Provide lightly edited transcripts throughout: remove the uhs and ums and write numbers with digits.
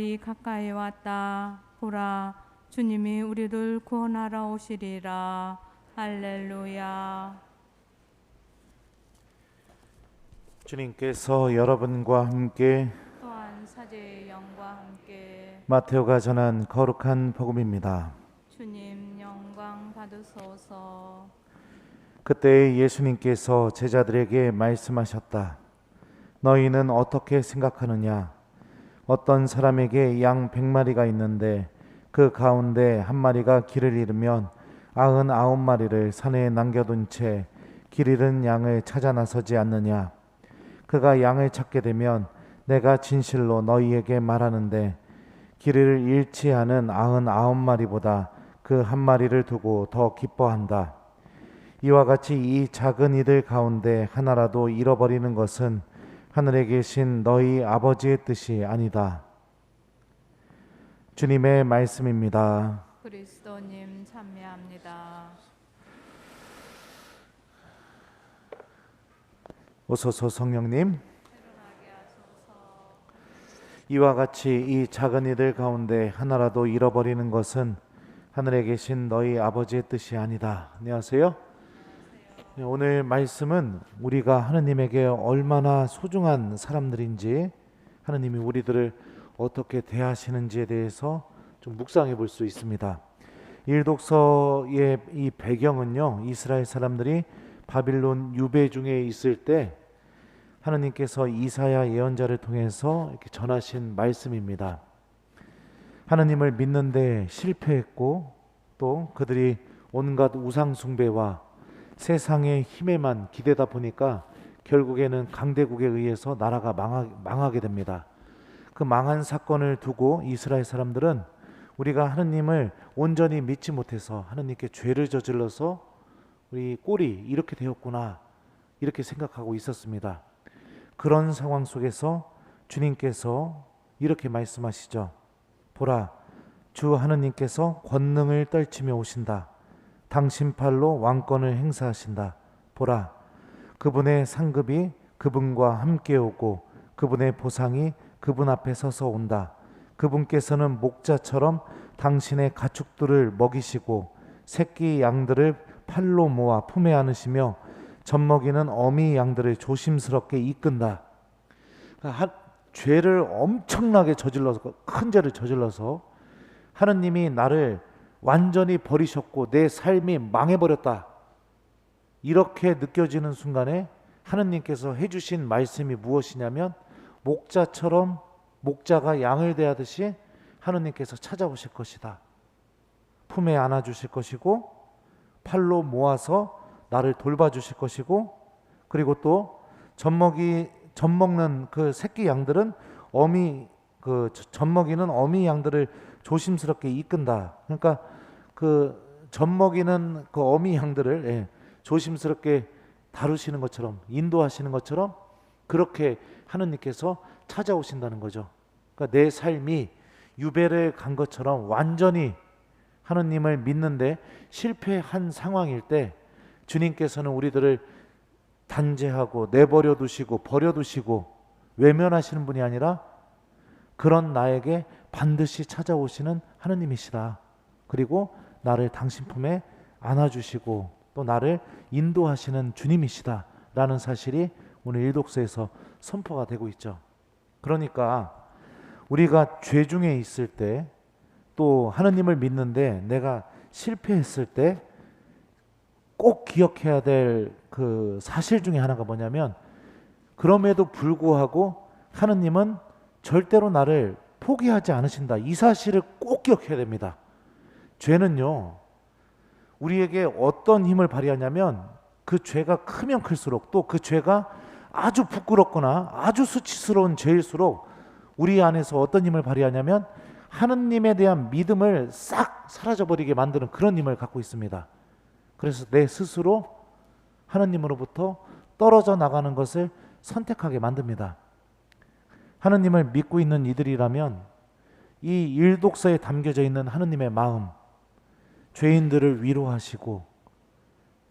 가까이 왔다. 보라, 주님이 우리를 구원하러 오시리라. 할렐루야. 주님께서 여러분과 함께 또한 사제의 영과 함께 마테오가 전한 거룩한 복음입니다. 주님 영광 받으소서. 그때 예수님께서 제자들에게 말씀하셨다. 너희는 어떻게 생각하느냐? 어떤 사람에게 양 100마리가 있는데 그 가운데 한 마리가 길을 잃으면 99마리를 산에 남겨둔 채 길 잃은 양을 찾아 나서지 않느냐? 그가 양을 찾게 되면 내가 진실로 너희에게 말하는데 길을 잃지 않은 99마리보다 그 한 마리를 두고 더 기뻐한다. 이와 같이 이 작은 이들 가운데 하나라도 잃어버리는 것은 하늘에 계신 너희 아버지의 뜻이 아니다. 주님의 말씀입니다. 그리스도님 참여합니다. 오소서 성령님. 이와 같이 이 작은 이들 가운데 하나라도 잃어버리는 것은 하늘에 계신 너희 아버지의 뜻이 아니다. 안녕하세요. 오늘 말씀은 우리가 하느님에게 얼마나 소중한 사람들인지, 하느님이 우리들을 어떻게 대하시는지에 대해서 좀 묵상해 볼 수 있습니다. 일독서의 이 배경은요, 이스라엘 사람들이 바빌론 유배 중에 있을 때 하느님께서 이사야 예언자를 통해서 이렇게 전하신 말씀입니다. 하느님을 믿는데 실패했고 또 그들이 온갖 우상 숭배와 세상의 힘에만 기대다 보니까 결국에는 강대국에 의해서 나라가 망하게 됩니다. 그 망한 사건을 두고 이스라엘 사람들은 우리가 하느님을 온전히 믿지 못해서 하느님께 죄를 저질러서 우리 꼴이 이렇게 되었구나, 이렇게 생각하고 있었습니다. 그런 상황 속에서 주님께서 이렇게 말씀하시죠. 보라, 주 하느님께서 권능을 떨치며 오신다. 당신 팔로 왕권을 행사하신다. 보라, 그분의 상급이 그분과 함께 오고 그분의 보상이 그분 앞에 서서 온다. 그분께서는 목자처럼 당신의 가축들을 먹이시고 새끼 양들을 팔로 모아 품에 안으시며 젖먹이는 어미 양들을 조심스럽게 이끈다. 죄를 엄청나게 저질러서, 큰 죄를 저질러서 하느님이 나를 완전히 버리셨고 내 삶이 망해버렸다, 이렇게 느껴지는 순간에 하느님께서 해주신 말씀이 무엇이냐면, 목자처럼 목자가 양을 대하듯이 하느님께서 찾아오실 것이다. 품에 안아주실 것이고 팔로 모아서 나를 돌봐주실 것이고, 그리고 또 젖먹는 그 새끼 양들은 젖먹이는 어미 양들을 조심스럽게 이끈다. 그러니까 그 젖먹이는 그 어미 양들을 조심스럽게 다루시는 것처럼, 인도하시는 것처럼 그렇게 하느님께서 찾아오신다는 거죠. 그러니까 내 삶이 유배를 간 것처럼 완전히 하느님을 믿는데 실패한 상황일 때 주님께서는 우리들을 단죄하고 내버려 두시고 버려두시고 외면하시는 분이 아니라 그런 나에게 반드시 찾아오시는 하느님이시다. 그리고 나를 당신 품에 안아주시고 또 나를 인도하시는 주님이시다 라는 사실이 오늘 일독서에서 선포가 되고 있죠. 그러니까 우리가 죄 중에 있을 때, 또 하느님을 믿는데 내가 실패했을 때 꼭 기억해야 될 그 사실 중에 하나가 뭐냐면, 그럼에도 불구하고 하느님은 절대로 나를 포기하지 않으신다. 이 사실을 꼭 기억해야 됩니다. 죄는요, 우리에게 어떤 힘을 발휘하냐면, 그 죄가 크면 클수록, 또 그 죄가 아주 부끄럽거나 아주 수치스러운 죄일수록 우리 안에서 어떤 힘을 발휘하냐면 하느님에 대한 믿음을 싹 사라져버리게 만드는 그런 힘을 갖고 있습니다. 그래서 내 스스로 하느님으로부터 떨어져 나가는 것을 선택하게 만듭니다. 하느님을 믿고 있는 이들이라면 이 일독서에 담겨져 있는 하느님의 마음, 죄인들을 위로하시고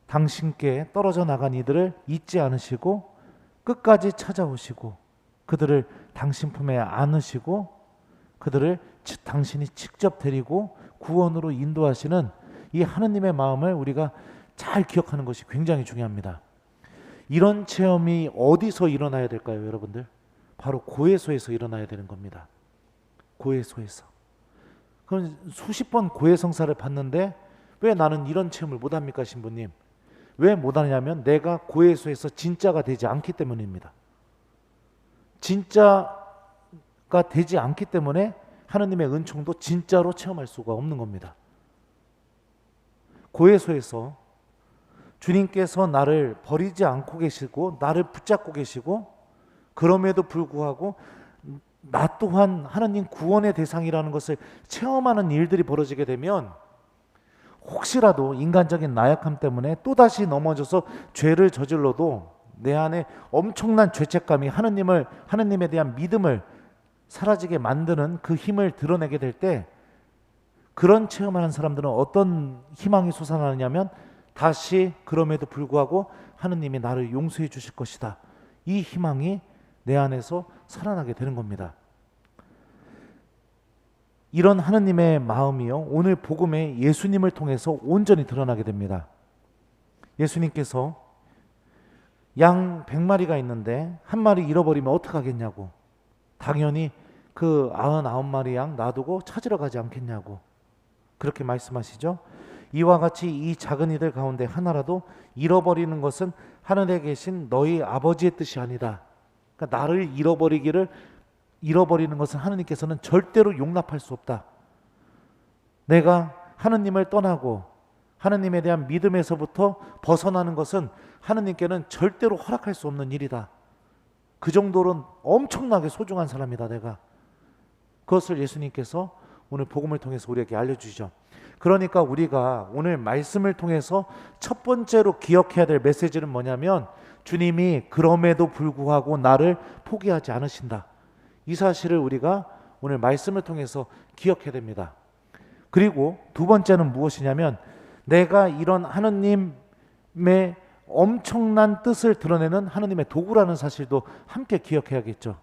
당신께 떨어져 나간 이들을 잊지 않으시고 끝까지 찾아오시고 그들을 당신 품에 안으시고 그들을 당신이 직접 데리고 구원으로 인도하시는 이 하느님의 마음을 우리가 잘 기억하는 것이 굉장히 중요합니다. 이런 체험이 어디서 일어나야 될까요, 여러분들? 바로 고해소에서 일어나야 되는 겁니다. 고해소에서. 그럼 수십 번 고해성사를 받는데 왜 나는 이런 체험을 못합니까, 신부님? 왜 못하냐면 내가 고해소에서 진짜가 되지 않기 때문입니다. 진짜가 되지 않기 때문에 하느님의 은총도 진짜로 체험할 수가 없는 겁니다. 고해소에서 주님께서 나를 버리지 않고 계시고 나를 붙잡고 계시고 그럼에도 불구하고 나 또한 하느님 구원의 대상이라는 것을 체험하는 일들이 벌어지게 되면 혹시라도 인간적인 나약함 때문에 또다시 넘어져서 죄를 저질러도 내 안에 엄청난 죄책감이 하느님에 대한 믿음을 사라지게 만드는 그 힘을 드러내게 될 때 그런 체험하는 사람들은 어떤 희망이 솟아나느냐면 다시 그럼에도 불구하고 하느님이 나를 용서해 주실 것이다. 이 희망이 내 안에서 살아나게 되는 겁니다. 이런 하느님의 마음이요, 오늘 복음에 예수님을 통해서 온전히 드러나게 됩니다. 예수님께서 양 100마리가 있는데 한 마리 잃어버리면 어떡하겠냐고, 당연히 그 99마리 양 놔두고 찾으러 가지 않겠냐고 그렇게 말씀하시죠. 이와 같이 이 작은 이들 가운데 하나라도 잃어버리는 것은 하늘에 계신 너희 아버지의 뜻이 아니다. 그러니까 나를 잃어버리는 것은 하느님께서는 절대로 용납할 수 없다. 내가 하느님을 떠나고 하느님에 대한 믿음에서부터 벗어나는 것은 하느님께는 절대로 허락할 수 없는 일이다. 그 정도로 엄청나게 소중한 사람이다 내가. 그것을 예수님께서 오늘 복음을 통해서 우리에게 알려주시죠. 그러니까 우리가 오늘 말씀을 통해서 첫 번째로 기억해야 될 메시지는 뭐냐면 주님이 그럼에도 불구하고 나를 포기하지 않으신다. 이 사실을 우리가 오늘 말씀을 통해서 기억해야 됩니다. 그리고 두 번째는 무엇이냐면 내가 이런 하느님의 엄청난 뜻을 드러내는 하느님의 도구라는 사실도 함께 기억해야겠죠.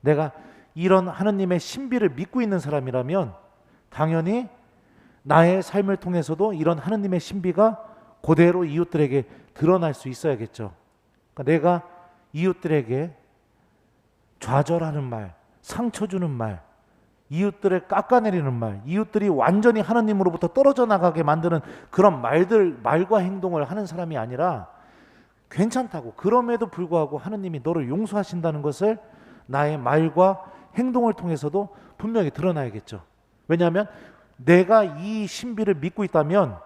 내가 이런 하느님의 신비를 믿고 있는 사람이라면 당연히 나의 삶을 통해서도 이런 하느님의 신비가 그대로 이웃들에게 드러날 수 있어야겠죠. 그러니까 내가 이웃들에게 좌절하는 말, 상처 주는 말, 이웃들을 깎아내리는 말, 이웃들이 완전히 하느님으로부터 떨어져 나가게 만드는 그런 말과 행동을 하는 사람이 아니라 괜찮다고, 그럼에도 불구하고 하느님이 너를 용서하신다는 것을 나의 말과 행동을 통해서도 분명히 드러나야겠죠. 왜냐하면 내가 이 신비를 믿고 있다면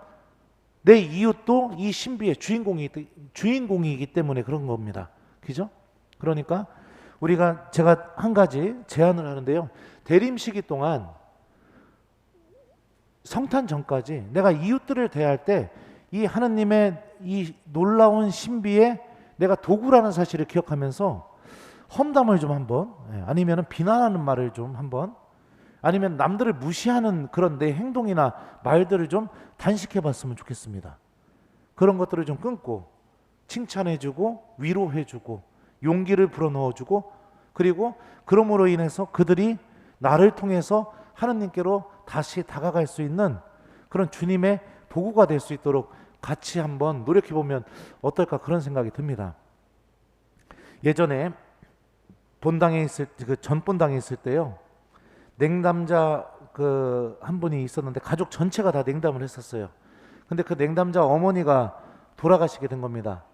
내 이웃도 이 신비의 주인공이기 때문에 그런 겁니다. 그죠? 그러니까 제가 한 가지 제안을 하는데요. 대림 시기 동안 성탄 전까지 내가 이웃들을 대할 때 이 하느님의 이 놀라운 신비에 내가 도구라는 사실을 기억하면서 험담을 좀 한번, 아니면 비난하는 말을 좀 한번, 아니면 남들을 무시하는 그런 내 행동이나 말들을 좀 단식해 봤으면 좋겠습니다. 그런 것들을 좀 끊고 칭찬해주고 위로해주고 용기를 불어넣어주고, 그리고 그러므로 인해서 그들이 나를 통해서 하느님께로 다시 다가갈 수 있는 그런 주님의 도구가 될 수 있도록 같이 한번 노력해보면 어떨까, 그런 생각이 듭니다. 예전에 본당에 있을 그 전 본당에 있을 때요, 냉담자 한 분이 있었는데 가족 전체가 다 냉담을 했었어요. 근데 그 냉담자 어머니가 돌아가시게 된 겁니다.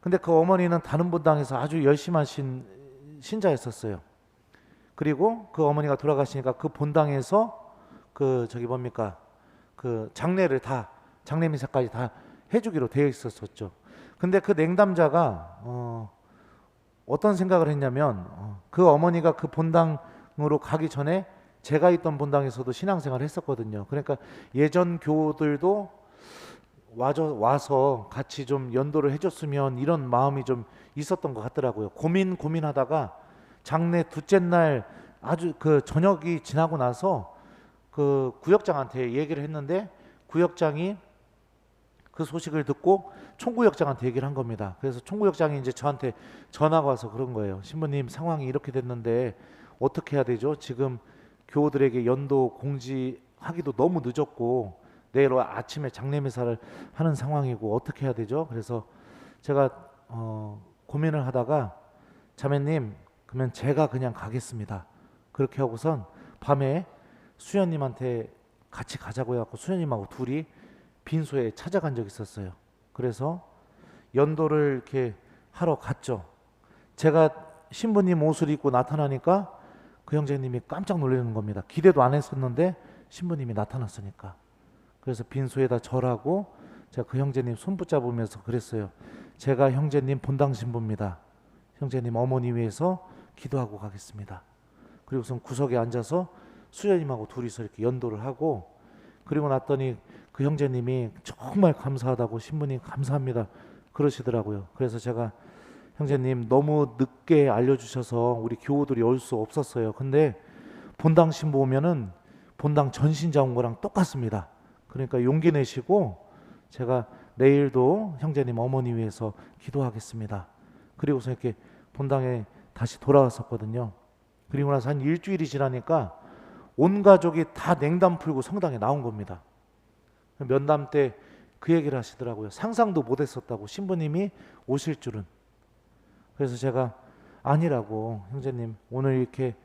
근데 그 어머니는 다른 본당에서 아주 열심하신 신자였었어요. 그리고 그 어머니가 돌아가시니까 그 본당에서 그 장례를 다, 장례 미사까지 다 해주기로 되어 있었었죠. 근데 그 냉담자가 어떤 생각을 했냐면 그 어머니가 그 본당으로 가기 전에 제가 있던 본당에서도 신앙생활을 했었거든요. 그러니까 예전 교우들도 와서 같이 좀 연도를 해줬으면 이런 마음이 좀 있었던 것 같더라고요. 고민하다가 장례 둘째 날 아주 그 저녁이 지나고 나서 그 구역장한테 얘기를 했는데 구역장이 그 소식을 듣고 총구역장한테 얘기를 한 겁니다. 그래서 총구역장이 이제 저한테 전화가 와서 그런 거예요. 신부님, 상황이 이렇게 됐는데 어떻게 해야 되죠? 지금 교우들에게 연도 공지하기도 너무 늦었고 내일 아침에 장례미사를 하는 상황이고 어떻게 해야 되죠? 그래서 제가 고민을 하다가 자매님 그러면 제가 그냥 가겠습니다. 그렇게 하고선 밤에 수연님한테 같이 가자고 해갖고 수연님하고 둘이 빈소에 찾아간 적이 있었어요. 그래서 연도를 이렇게 하러 갔죠. 제가 신부님 옷을 입고 나타나니까 그 형제님이 깜짝 놀라는 겁니다. 기대도 안 했었는데 신부님이 나타났으니까. 그래서 빈소에다 절하고 제가 그 형제님 손 붙잡으면서 그랬어요. 제가 형제님 본당 신부입니다. 형제님 어머니 위해서 기도하고 가겠습니다. 그리고선 구석에 앉아서 수녀님하고 둘이서 이렇게 연도를 하고 그리고 났더니 그 형제님이 정말 감사하다고 신부님 감사합니다 그러시더라고요. 그래서 제가 형제님 너무 늦게 알려주셔서 우리 교우들이 올 수 없었어요. 근데 본당 신부 오면은 본당 전신자 온 거랑 똑같습니다. 그러니까 용기 내시고 제가 내일도 형제님 어머니 위해서 기도하겠습니다. 그리고서 이렇게 본당에 다시 돌아왔었거든요. 그리고 나서 한 일주일이 지나니까 온 가족이 다 냉담 풀고 성당에 나온 겁니다. 면담 때 그 얘기를 하시더라고요. 상상도 못했었다고 신부님이 오실 줄은. 그래서 제가 아니라고 형제님 오늘 이렇게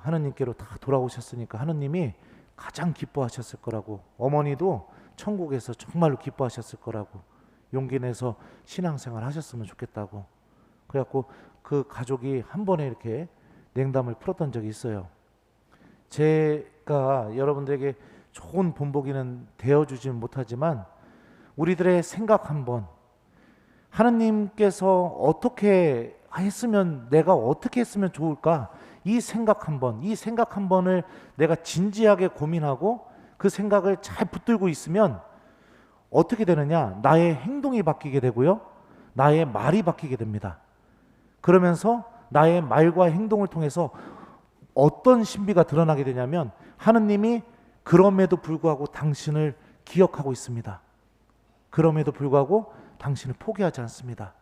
하느님께로 다 돌아오셨으니까 하느님이 가장 기뻐하셨을 거라고 어머니도 천국에서 정말로 기뻐하셨을 거라고 용기 내서 신앙생활 하셨으면 좋겠다고 그래갖고 그 가족이 한 번에 이렇게 냉담을 풀었던 적이 있어요. 제가 여러분들에게 좋은 본보기는 되어주지는 못하지만 우리들의 생각 한번 하느님께서 어떻게 했으면 내가 어떻게 했으면 좋을까 이 생각 한 번을 내가 진지하게 고민하고 그 생각을 잘 붙들고 있으면 어떻게 되느냐 나의 행동이 바뀌게 되고요 나의 말이 바뀌게 됩니다. 그러면서 나의 말과 행동을 통해서 어떤 신비가 드러나게 되냐면 하느님이 그럼에도 불구하고 당신을 기억하고 있습니다. 그럼에도 불구하고 당신을 포기하지 않습니다.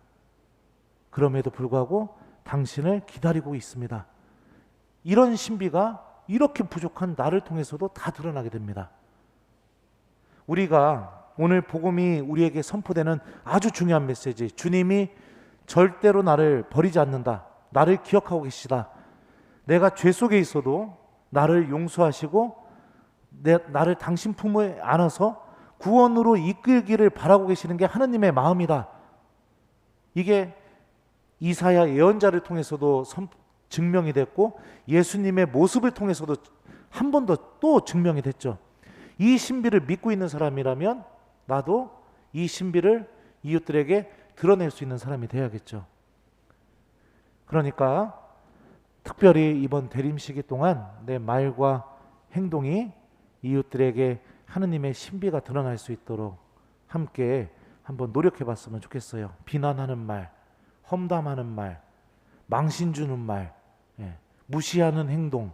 그럼에도 불구하고 당신을 기다리고 있습니다. 이런 신비가 이렇게 부족한 나를 통해서도 다 드러나게 됩니다. 우리가 오늘 복음이 우리에게 선포되는 아주 중요한 메시지, 주님이 절대로 나를 버리지 않는다. 나를 기억하고 계시다. 내가 죄 속에 있어도 나를 용서하시고 나를 당신 품에 안아서 구원으로 이끌기를 바라고 계시는 게 하느님의 마음이다. 이게 이사야 예언자를 통해서도 증명이 됐고 예수님의 모습을 통해서도 한 번 더 또 증명이 됐죠. 이 신비를 믿고 있는 사람이라면 나도 이 신비를 이웃들에게 드러낼 수 있는 사람이 되어야겠죠. 그러니까 특별히 이번 대림시기 동안 내 말과 행동이 이웃들에게 하느님의 신비가 드러날 수 있도록 함께 한번 노력해 봤으면 좋겠어요. 비난하는 말, 험담하는 말, 망신 주는 말, 무시하는 행동,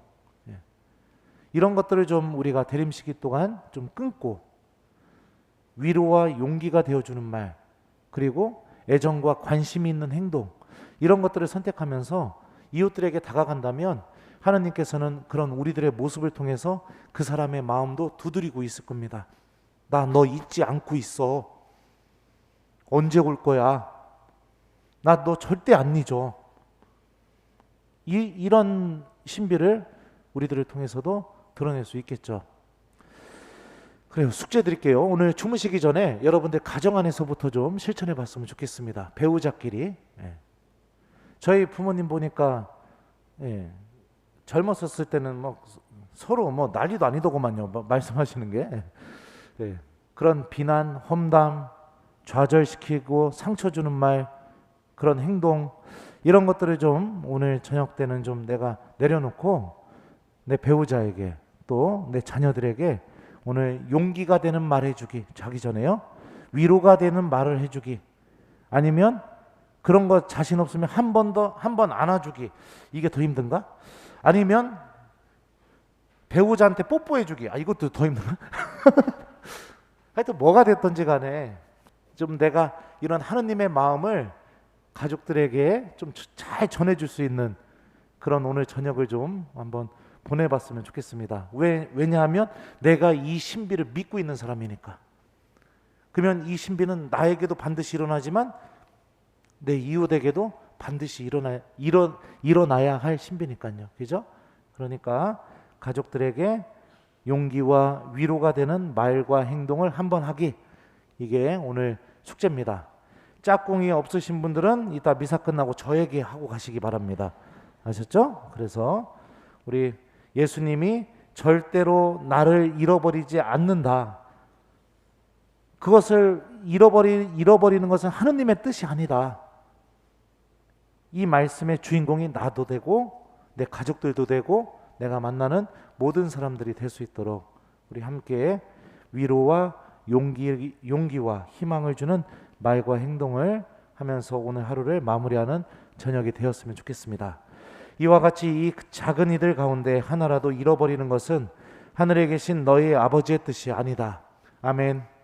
이런 것들을 좀 우리가 대림시기 동안 좀 끊고 위로와 용기가 되어주는 말, 그리고 애정과 관심이 있는 행동, 이런 것들을 선택하면서 이웃들에게 다가간다면 하느님께서는 그런 우리들의 모습을 통해서 그 사람의 마음도 두드리고 있을 겁니다. 나 너 잊지 않고 있어. 언제 올 거야? 나 너 절대 안 잊어. 이런 신비를 우리들을 통해서도 드러낼 수 있겠죠. 그래요. 숙제 드릴게요. 오늘 주무시기 전에 여러분들 가정 안에서부터 좀 실천해 봤으면 좋겠습니다. 배우자끼리. 저희 부모님 보니까 젊었었을 때는 뭐 서로 뭐 난리도 아니더구만요. 말씀하시는 게. 그런 비난, 험담, 좌절시키고 상처 주는 말, 그런 행동, 이런 것들을 좀 오늘 저녁 때는 좀 내가 내려놓고 내 배우자에게 또 내 자녀들에게 오늘 용기가 되는 말 해주기, 자기 전에요. 위로가 되는 말을 해주기, 아니면 그런 거 자신 없으면 한 번 안아주기, 이게 더 힘든가? 아니면 배우자한테 뽀뽀해주기, 이것도 더 힘든가? 하여튼 뭐가 됐든지 간에 좀 내가 이런 하느님의 마음을 가족들에게 좀 잘 전해줄 수 있는 그런 오늘 저녁을 좀 한번 보내봤으면 좋겠습니다. 왜냐하면 내가 이 신비를 믿고 있는 사람이니까. 그러면 이 신비는 나에게도 반드시 일어나지만 내 이웃에게도 반드시 일어나야 할 신비니까요. 그죠? 그러니까 가족들에게 용기와 위로가 되는 말과 행동을 한번 하기, 이게 오늘 숙제입니다. 짝꿍이 없으신 분들은 이따 미사 끝나고 저에게 하고 가시기 바랍니다. 아셨죠? 그래서 우리 예수님이 절대로 나를 잃어버리지 않는다. 그것을 잃어버리는 것은 하느님의 뜻이 아니다. 이 말씀의 주인공이 나도 되고 내 가족들도 되고 내가 만나는 모든 사람들이 될 수 있도록 우리 함께 위로와 용기와 희망을 주는 말과 행동을 하면서 오늘 하루를 마무리하는 저녁이 되었으면 좋겠습니다. 이와 같이 이 작은 이들 가운데 하나라도 잃어버리는 것은 하늘에 계신 너희 아버지의 뜻이 아니다. 아멘.